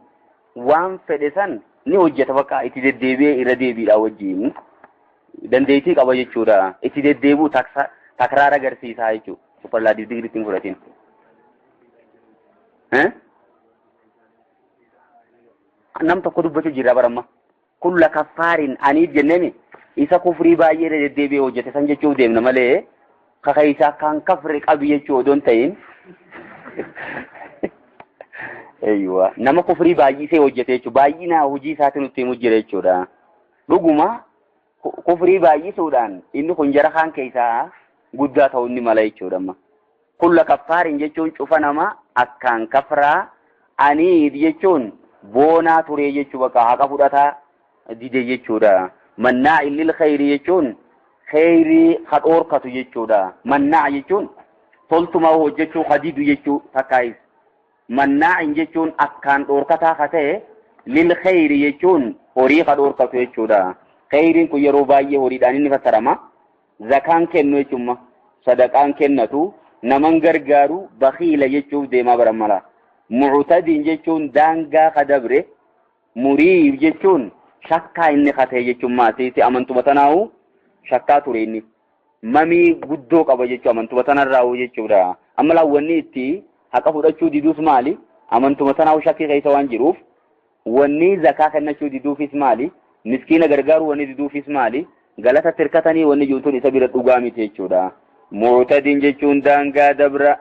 A: waan fedhe san ni hojjeta bakka itti deddeebi'ee irra deebiidhaa wajjin dandeettii qaba jechuudha. Itti deddeebuu takraara garsiisaa jechuudha. Superlative digrii ittiin fudhatiin. Nam tokko dubbatu jira baramma. Kulla kaffaarin aniif jenneemi isa kufrii baay'ee irra deddeebi'ee hojjete san jechuuf deemna malee kaka isaa kan kafre qabu jechuu odoon ta'in. Eeywa nama kufrii baay'isee hojjete jechuudha. Baay'ina hojii isaatiin nutti himu jira jechuudha. Dhuguma kufrii baay'isuudhaan inni kun jara kaan keessaa guddaa ta'uu inni mala jechuudha amma. Kulla kaffaarin jechuun cufa nama akkaan kafraa aniif jechuun boonaa turee jechuu bakka haqa fudhataa dide jechuudha. Mannaa illil khayrii jechuun khayrii hadhoorkatu jechuudha. Mannaa jechuun toltumaa hojjechuu hadidu jechuu takkaayis. Mannaa jechuun akkaan dhoorkataa ka ta'e lil khayri jechuun horii hadhoorkatu jechuudha. Khayriin kun yeroo baay'ee horiidhaan inni fassarama. Zakaan kennu jechuun sadaqaan kennatu naman gargaaru bakiila jechuuf deemaa baramala. Mu'tadiin jechuun daangaa kadabre. Muriib jechuun shakkaa inni katee jechuun maasiiti amantuma tanaahu shakkaa ture inni. Mamii guddoo qaba jechuu amantuma tanarraahu jechuudha. Amma laawwanni itti haqa fudhachuu diduus maali? Amantuma tanaahu shakkii keessa waan jiruuf wanni zakaa kennachuu diduufis maali? Miskiina gargaaru wanni diduufis maali? Galata tirkatanii wanni juutuun isa bira dhugaa miti jechuudha. Mu'tadiin jechuun daangaa dabra.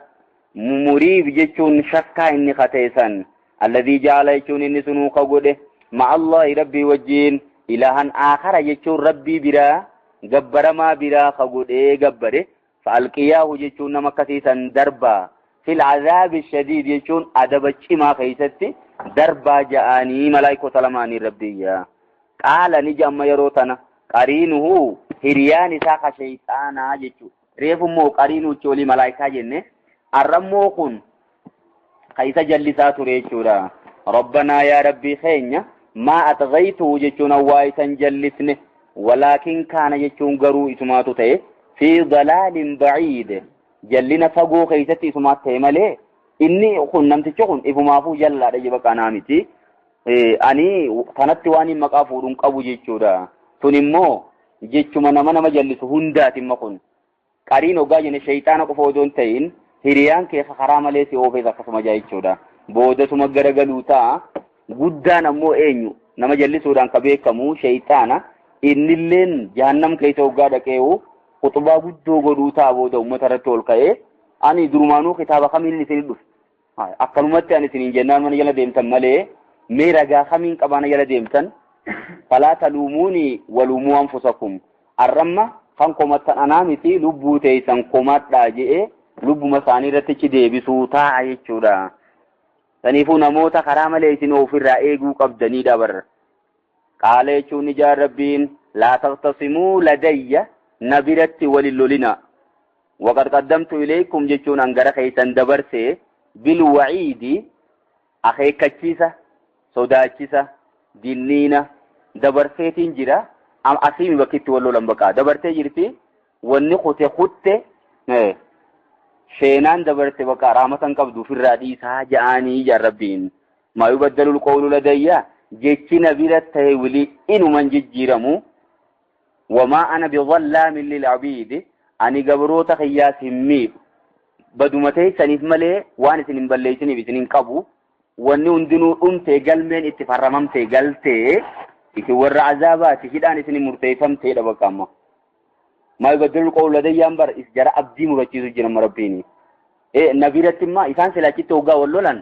A: Muriib jechuun shakkaa inni kateessan. Alladhii jaala jechuun inni sunuu ka godhe ma Allahi rabbii wajjiin ilahan aakhara jechuun rabbii biraa gabbaramaa biraa ka godhee gabbare fa'alqiyaahu jechuun nama akkasiisan darbaa fil azaabi shadiid jechuun adaba cimaa keessatti darbaa ja'anii malaayikota lamaanii rabbiyyaa qaala ni jamma yeroo tana qariinuhu hiriyaan isaa ka shayxaanaa jechuudha. Reefummoo qariinuu choolii malaayikaa jenne arrammoo kun kaisa jallisaa ture jechuudha. Rabbanaa yaa rabbii keenya maa atghaytuhu jechuun awwaayisan jallisne walaakin kaana jechuun garuu isumaatu ta'e fi dalaalin baciid jallina fagoo keessatti isumaat ta'e malee inni kun namtichi kun ifumaafuu jallaadha jeba kanaa miti. Ani kanatti waan hin maqaa fuudhuun qabu jechuudha. Tun immoo jechuma nama jallisu hundaatimma kun qariin hoggaa jenne shayxaana qofa odoon ta'in hiriyaan kee karaa malee si oofees akkasuma jaa jechuudha. Boodasuma garagaluu ta'a. Guddaan ammoo eenyu nama jallisuudhaan ka beekamu shayxaana. Innilleen jahannam keessa hoggaa dhaqeewu khutbaa guddoo godhuu ta'a booda uummata irratti ol ka'ee ani durumaanuu kitaaba kamiin isin dhufe akkanumatti ani isiniin jennaan mana jala deemtan malee mee ragaa kamiin qabaana jala deemtan falaa taluumuuni waluumuu anfusakum arramma kan komattan anaa miti lubbuu teessan komadhaa je'ee lubbuma isaanii irratti deebisuu ta'a jechuudha. Saniifuu namoota karaa malee isin ofirraa eeguu qabdanii dabarra. Qaala jechuun ijaan rabbiin laa taqtasimuu ladayya nabiratti walin lolina. Waqad qaddamtu ilaykum jechuun angara keessan dabarsee bilwaciidi akeekkachiisa sodaachisa dinniina dabarseetiin jira. Asiimi bakkitti wal lolan baqa dabartee jirti wanni kutte sheenaan dabarte baqa raamatan qabdu ofirraa dhiisaa ja'anii ijaan rabbiin maa yubaddalul qawlu ladayya jechi nabira ta'e wili inuman jijjiiramu wamaa ana bidhallaamin lilcabiidi ani gabroota kiyyaas hin miidhu baduma teessaniif malee waan isin hin balleessiniif isin hin qabu wanni hundinuu dhumtee galmeen itti farramamtee galtee isin warra azaabaati hidhaan isin murteeffamteedha bakka amma maa yubaddalul qawlu ladayyaan bar is jara abdii murachiisu jira rabbiin nabiratti immaa isaan silaachitti hoggaa wal lolan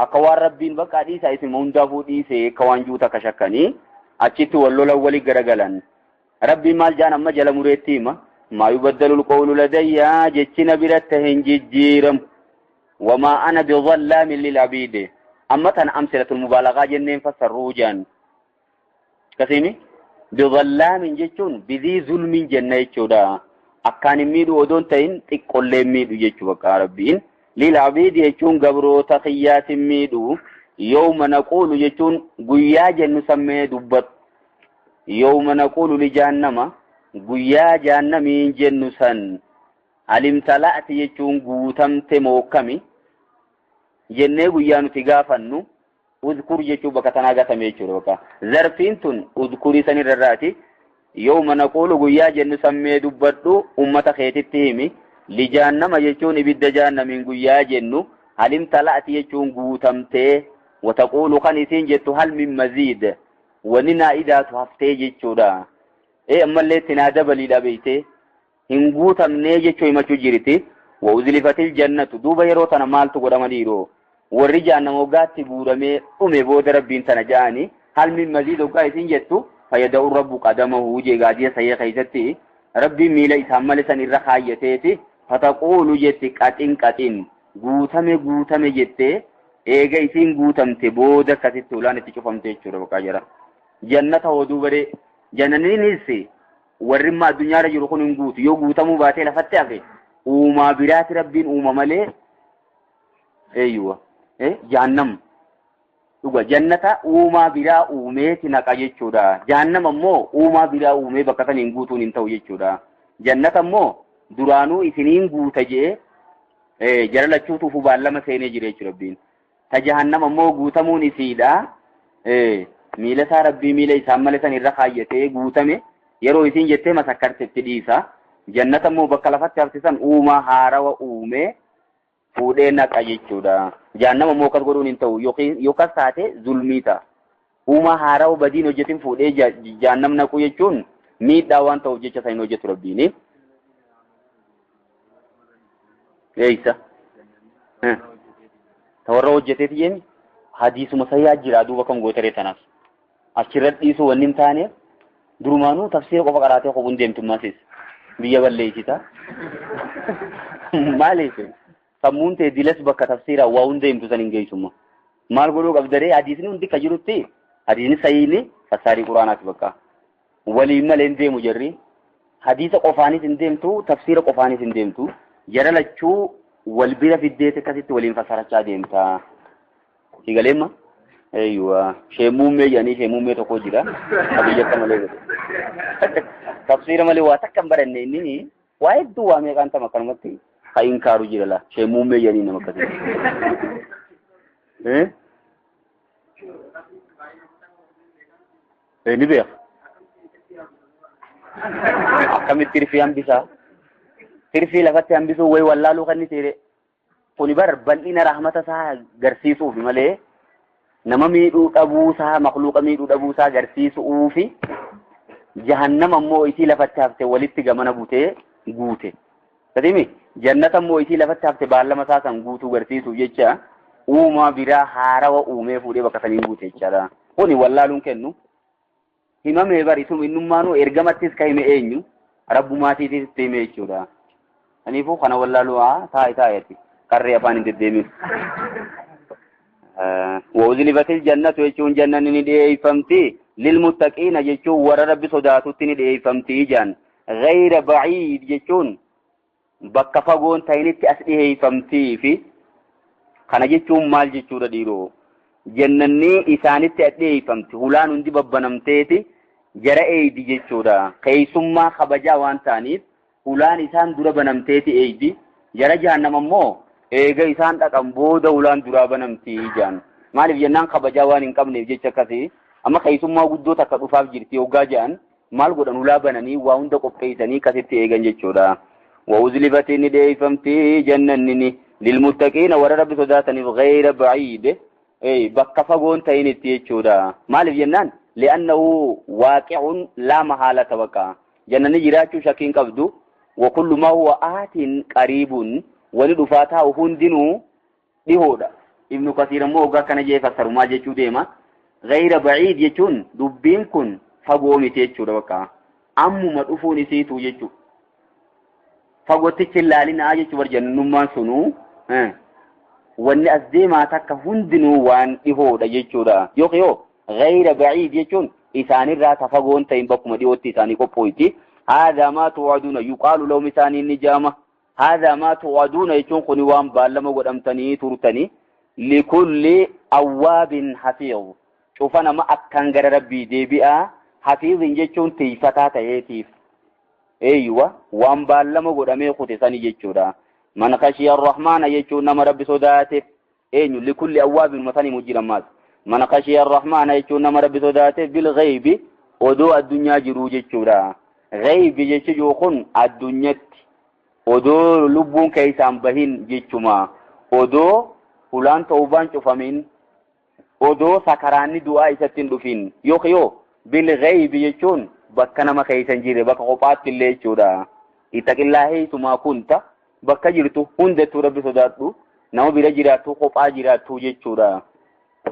A: akka waan rabbiin bakka dhiisaa isin hundaafuu dhiisee akka waan juuta akka shakkanii achitti wal lolan walii garagalan rabbiin maal jaan amma jala mureetti hima maa yubaddalul qawlu ladayyaa jechi nabiratti hin jijjiiramu wamaa ana bidhallaamin lilcabiidi amma tana amsilatul mubaalagaa jenneen fassarruu jaan kasimi bidhallaamin jechuun bidii zulmiin jenna jechuudha. Akkaan hin miidhu odoon ta'in xiqqollee miidhu jechuu bakka rabbiin lilcabiidi jechuun gabroota kiyyaatin miidhu yawma naquulu jechuun guyyaa jennu sammee dubbatu yawma naquulu lijahannama guyyaa jahannamiin jennu san alimtala'ati jechuun guutamte mookkami jennee guyyaa nuti gaafannu udkur jechuu bakka tanaa gatame jechuudha bakka zarfiin tun udkurii san irraati yawma naquulu guyyaa jennu sammee dubbadhu ummata keetitti himi lijahannama jechuun ibidda jahannamiin guyyaa jennu alimtala'ati jechuun guutamtee wataquulu kan isiin jettu hal min maziid wani naa'idaatu haftee jechuudha. Ammallee itti naa dabaliidha beeytee hin guutamnee jechuu himachuu jirti. Wa uzlifatil jannatu duuba yeroo tana maaltu godhama dhiiroo warri jahannama hoggaatti guuramee dhume booda rabbiin tana ja'ani hal min maziid hoggaa isiin jettu fayyada'u rabbu qadamahu jeegaadiya sayyee keessatti rabbiin miila isaan malee san irra kaayyateeti fataquulu jetti qaxin guutame jettee eega isiin guutamte booda akkasitti ulaan itti cufamte jechuudha bakka jira. Jannata hoduu bare jannaniinis warri ma addunyaarra jiru kun hin guutu yoo guutamuu baatee lafatti hafe uumaa biraati rabbiin uuma malee eeyyuwa jahannam dhuga jannata uumaa biraa uumeeti naqa jechuudha. Jahannam ammoo uumaa biraa uumee bakka san hin guutuun hin ta'u jechuudha. Jannata ammoo duraanuu isiniin guuta jee jara lachuutuuf baallama seenee jira jechuudha rabbiin. Ta jahannam ammoo guutamuun isiidha. Miila isaa rabbii miila isaan malee san irra kaayyatee guutame yeroo isiin jettee masakkartetti dhiisa. Jannata ammoo bakka lafatti hafsisan uumaa haarawa uumee fuudhee naqa jechuudha. Jahannam ammoo akkas godhuun hin ta'u yookaan taate zulmii ta'a. Uumaa haarawa badiin hojjetin fuudhee jahannam naqu jechuun miidhaa waan ta'uuf jecha san hin hojjetu rabbiini. Eeysa. Tawarra hojjeteeti jenni hadiisuma sayyaa jira duuba kan gootaree tanaaf. Achirratti dhiisuu wanni hin taaneef durumaanuu tafsira qofa qaraatee qofuun deemtummaasiis biyya balleessita. Maaliif sammuun ta'e dilas bakka tafsiraa waa hunda himtu san hin geessumma. Maal godhuu qabdaree hadiisni hundi ka jirutti hadiisni sayyiini fassaarii quraanaati bakka. Waliin malee hin deemu jarri. Hadiisa qofaanis hin deemtu tafsira qofaanis hin deemtu. Jara lachuu wal bira fiddeeti akkasitti waliin fassarachaa deemta. Sigaleemma? Eeyyuwa. Sheemuummee jedhanii sheemuummee tokko jira. Abiyya akka malee godhe. Tafsira malee waa takka hin baranne inni waa hedduu waa meeqaan tama akkanumatti ka inkaaru jira la. Sheemuummee jedhanii nama akkasii. Ni beeka. Akkamitti tirfii hambisaa? Tirfii lafatti hambisuu wayi wallaaluu kan ni seere. kuni bar bal'ina rahmata isaa garsiisuuf malee nama miidhuu dhabuu isaa makhluuqa miidhuu dhabuu isaa garsiisuuf jahannama ammoo isii lafatti hafte walitti gamana butee guute. Sadimi jannata ammoo isii lafatti hafte baallama isaa san guutuu garsiisuuf jecha uumaa biraa haarawa uumee fuudhee bakka saniin guute jechaadha. Kuni wallaaluun kennu himamee baritum innummaanuu ergamattis ka hime eenyu rabbumaatiitis hime jechuudha. Kanaafuu kana wallaaluu taa'eeti qarree afaan hin deddeemin. Wa'uzlifatil jannatu jechuun jannanni ni dhiyeeffamti lilmuttaqiina jechuun warra rabbi sodaatutti ni dhiyeeffamti jaan. Ghayra baciid jechuun bakka fagoon ta'initti as dhiyeeffamtii fi kana jechuun maal jechuudha dhiiroo. Jannanni isaanitti as dhiyeeffamti hulaan hundi babbanamteeti jara eeydi jechuudha. Keessummaa kabajaa waan ta'aniif hulaan isaan dura banamteeti eeydi jara jahannama ammoo eega isaan dhaqan booda hulaan duraa banamti jaan. Maaliif jennaan kabajaa waan hin qabneef jecha akkasii amma keessummaa guddoo takka dhufaaf jirti hoggaa jaan maal godhan hulaa bananii waa hunda qopheessanii akkasitti eegan jechuudha. Wa'uzlifatin ni dhiyeeffamti jannanni lilmuttaqiina warra rabbi sodaataniif ghayra baciid bakka fagoon ta'initti jechuudha. Maaliif jennaan li'annahu waaqi'un laa mahaalata bakka jannanni jiraachuu shakkiin qabdu وكل ما هو آت قريب ولدفا تاو هندنو ديهودا ابن كثير موغا كان جاي فسر ما جيچو ديما غير بعيد يچون دبين كن فغومي تيچو دوكا امو مدفوني سيتو يچو فغوتي چلالينا يچو ورجننما سنو wanni as deemaa takka hundinuu waan dhihoodha jechuudha yookiin غير بعيد jechuun isaanirraa tafagoon ta'in bakkuma dhiyootti isaanii qophooyti هذا ما توعدون يقال لهم ثاني النجامة هذا ما توعدون يكون قنوان بالما قدمتني ترتني لكل أواب حفيظ شوفنا ما أكنغر ربي ديبئة حفيظ يكون تيفتا تيتيف أيوة وان بالما قدمي خطساني يكورا من خشي الرحمن يكون نما ربي صداته أيوة لكل أواب مثاني مجرمات من خشي الرحمن يكون نما ربي صداته بالغيب ودو الدنيا جروج يكورا غيب يجوخون الدنيا ودو لبون كيسان بهين جيشما ودو فلان توبان شفامين ودو سكراني دعاء ستين دفين يوخيو بالغيب يجون بكنا ما كيسان جيري بك غفات اللي يجودا اتق الله ثم كنت بك جيرتو هندتو ربي صداتو نو بلا جيراتو غفا جيراتو جيشودا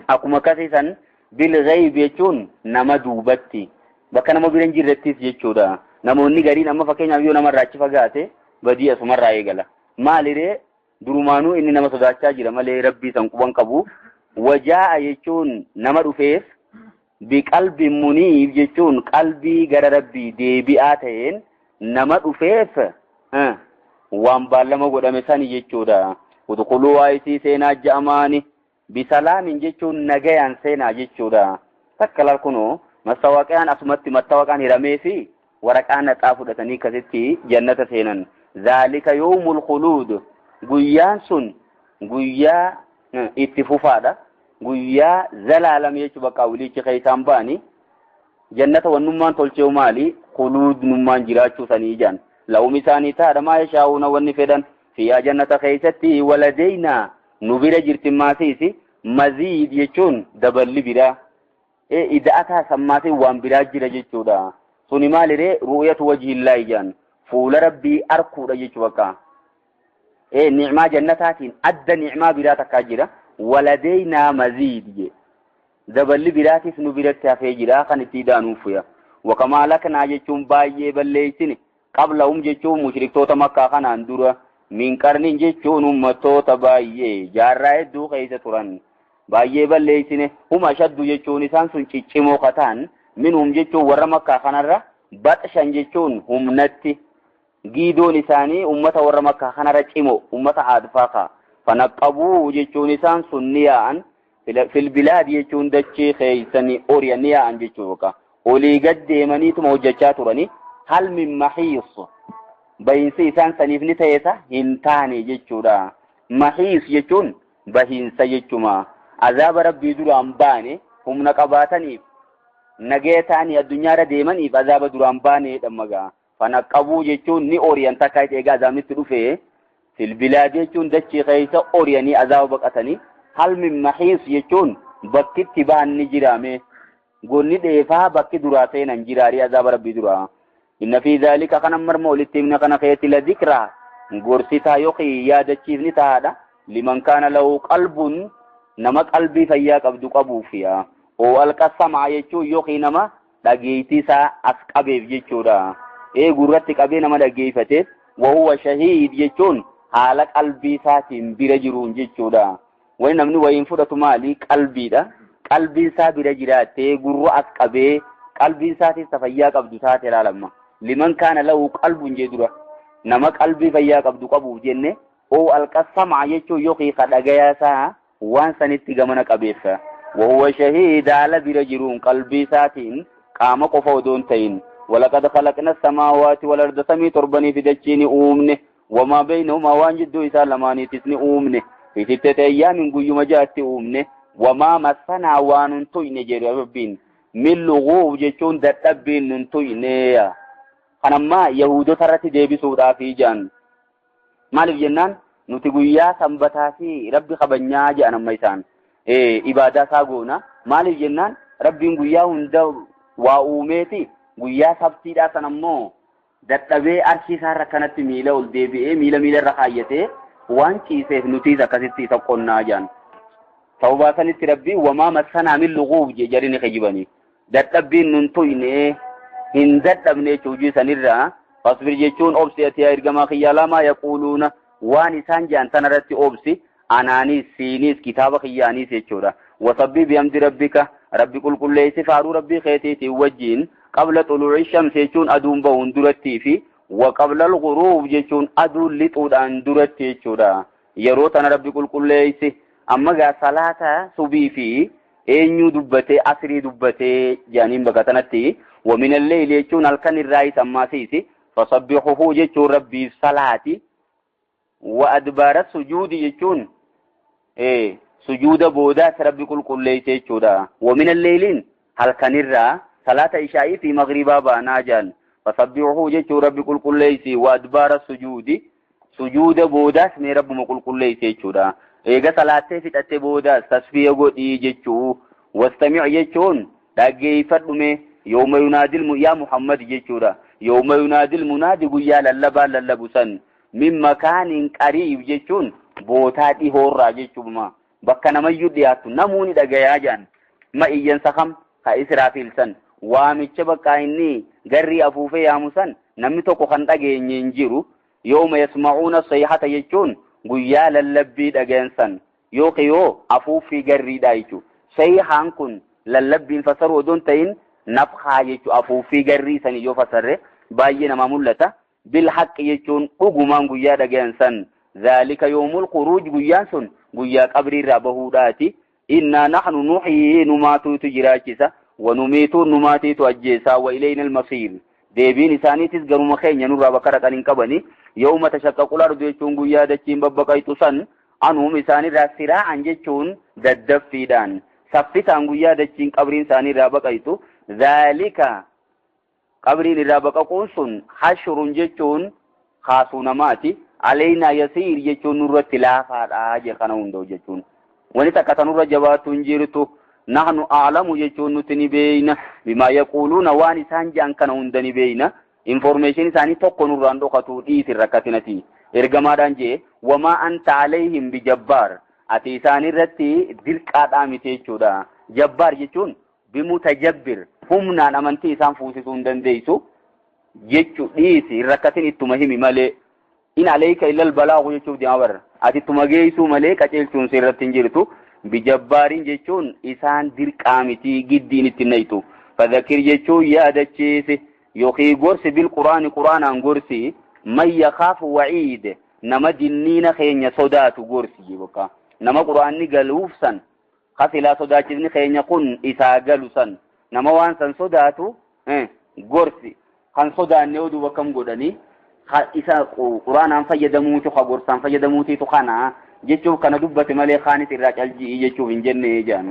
A: أكما كيسان بالغيب يجون نما دوبتي bakka nama biran jirrettis jechuudha namoonni gariin amma fakkeenyaaf yoo nama raachi fagaate badii asumarraa eegala maaliree durumaanuu inni nama sodaachaa jira malee rabbii san quban qabu wajaa'a jechuun nama dhufeef biqalbi muniif jechuun qalbii gara rabbii deebi'aa ta'een nama dhufeef waan baallama godhame sani jechuudha udkhuluu waayitii seenaa ja'amaani bisalaamin jechuun nagayaan seenaa jechuudha takkalar kunoo مستواقعان أسمت مستواقعان هرميسي ورقان نتافو دتني كسيتي جنة سينن ذلك يوم الخلود قيان سن قيا اتفوفادا قيا زلالم يشبك أولي خيسان باني جنة ونمان تلشيو مالي خلود نمان جراتشو سنيجان لو مساني تار ما يشاؤون ونفدن فيها جنة خيستي ولدينا نبير جرتماسيسي مزيد يشون دبل برا إذا أتى سماتي وان براجل جيتودا سوني مالي رؤية وجه الله جان فول ربي أركو رجيتوكا نعمة جنتاتين أدى نعمة براتك جرا ولدينا مزيد جي دبل براتي سنو براتها في جرا خانتيدانو فيا وكما لكنا جيتون بايي بليتين قبلهم جيتون مشرك توتا مكا خان اندورا من قرن جيتون امتوتا بايي جارة دو خيسة تران بايي بليتين هم أشد جيتون إسان سن چيچمو خطان منهم جيتون ورا مكا خانرا بطشان جيتون هم نتي جيدون إساني أمتا ورا مكا خانرا چيمو أمتا عادفاقا فنقبوه جيتون إسان سنيان في البلاد يجون دچي خيسني أوريانيا أن جيتوكا ولي قد ديمانيت موججات راني هل من محيص بين سيسان سنيفني تيسا هنتاني جيتشورا محيص يجون بهين سيجتما عذاب ربي دران باني هم نقباتني نجيتاني الدنيا رديماني عذاب دران باني دمغا فنقبو جيتون ني أوريان تاكايت إيغا زامني تلوفي fil bilaad jechuun dachii keessa oriyanii azaaba baqatanii hal min mahiis jechuun bakkitti ba'an ni jiraame gonni dheefaa bakki duraa seenan jiraarii azaaba rabbii duraa. inna fi dhaalika kana marma walitti himna kana keetti la dhikraa gorsitaa yookiin yaadachiifni taa'aadha liman kaana lahu qalbun nama qalbii fayyaa qabdu qabuufiya oo alqasamaa jechuun yookiin nama dhageettii isaa as qabeef jechuudha. gurratti qabee nama dhageeffateef wahuwa shahiid jechuun haala qalbii isaatiin bira jiruun jechuudha. wani namni wayiin fudhatu maali qalbiidha. qalbii isaa bira jiraattee gurra as qabee qalbii isaatiin fayyaa qabdu taate ilaalama. liman kaana lahu qalbun jedhura nama qalbii fayyaa qabdu qabuuf jenne oo alqasamaa jechuun yookiin dhagayaa isaa waan sanitti gamana qabeessa. wahuwa shahiid haala bira jiruun qalbii isaatiin qaama qofa odoon ta'in. ولقد خلقنا السماوات والأرض سمي تربني في دجين أومنه وما بينهما وانجدوا إسا لماني تسني أومنه في 6 أيام قيوم جاءت أومنه وما مسنا واننتوين جير ربين من لغوب جيشون دتبين ننتوين خنما يهودو ترتي ديبي سودا في جان مالف جنان نتقويا سنبتاسي ربي خبنيا جانا ميسان إبادة ساقونا مالف جنان ربي قويا هندو وأوميتي guyyaa sabtiidhaa san ammoo dadhabee arshii isaa irra kanatti miila ol deebi'ee miila irra kaayyatee waan ciiseef nutiis akkasitti isa qonnaa jaan. ta'uu baasanitti rabbii wamaa massanaa min luguub jedhanii kijibanii dadhabbiin nun tuyne hin dadhabne hojii sanirraa fasbir jechuun obsi ati ergamaa kiyyaa maa yaquuluuna waan isaan jaan tanarratti obsi anaaniis siiniis kitaaba kiyyaaniis jechuudha. wasabbii bihamdi rabbika rabbi qulqulleessi faaruu rabbii keetiitiin wajjiin قبل طلوع الشمس يجون أدون بون درتي في وقبل الغروب يجون أدون لطودان درتي يجودا يروتنا ربي كل ليس أما جا صلاة صبي في أنيو دبته أسري دبته جانين بقتنتي ومن الليل يجون الكن الرئيس أما سيسي فصبحه يجون ربي صلاتي وأدبار السجود يجون سجود بودا ربي كل ليس يجودا ومن الليلين الكن الرئيس صلاة عشاء في مغربا باناجان فصبحوه جيشو ربي كل ليسي وادبار السجود سجود بوداس مي رب مقل كل ليسي جيشودا ايغا صلاة فتت بوداس تصفيه قدي جيشو واستمع جيشون داقي فردمي يوم ينادي يا محمد جيشودا يوم ينادي المنادي قيا للبسن من مكان قريب جيشون بوتاتي هورا جيشو بما بكنا ميودياتو نموني داقيا جان ما إيان سخم إسرافيل سن waamicha bakka inni garri afuufee yaamusan namni tokko kan dhageenye hin jiru yooma yasma'uuna sayhata jechuun guyyaa lallabbii dhageensan yoo afuufii garriidha jechuun sayhaan kun lallabbiin fasaru odoon ta'in nafhaa jechuun afuufii garrii sanii yoo fasarre baay'ee nama mul'ata bil haqqi jechuun dhugumaan guyyaa dhageensan zaalika yoomul quruuj guyyaan sun guyyaa qabriirraa bahuudhaati innaa naxnu nuxyii numaatuutu jiraachisa ونميتون نماتيتو أجيسا وإلينا المصير ديبين إسانيتس قرم خينيا نرى بكرة قلن قبني يوم تشقق الأرض يجون قيادة جين ببقيتو سن عنهم إساني راسراء عن جيشون ددف فيدان سفتان قيادة جين قبرين ساني رابقيتو ذلك قبرين رابققون سن حشر جيشون خاصون ماتي علينا يسير جيشون نرى تلافات آجي قنون دو جيشون ونتكت نرى جواتون جيرتو نحن أعلم يجون نتنبينا بما يقولون وان سانجان كانوا ندنبينا information ثاني تكون راندو خطوطي تركتنتي إرجما دانجي وما أنت عليهم بجبار أتي ثاني رتي ذلك آدمي تجودا جبار يجون بمتجبر هم نان أمانتي سانفوسون دنديسو يجو ديسي ركتني تمهمي مالي إن عليك إلا البلاغ يجو ديابر أتي تمجيسو مالي كتير تنسيرتين جرتو بجبارين جيشون إسان دير قامتي جدين التنيتو فذكر جيشو يادتشيسي يوخي قرسي بالقرآن قرآن قرسي من يخاف وعيد نما جنين خينيا صداتو قرسي جيبكا نما قرآن قلوف سن خسلا صداتشيني خينيا قن إسا قلو سن نما وانسان صداتو قرسي خان صدان نيودو وكم قدني إسا قرآن فيدموتو خبرسان فيدموتي تخانا جيشو كان دبت مالي خاني تراج الجي جيشو من جنة جان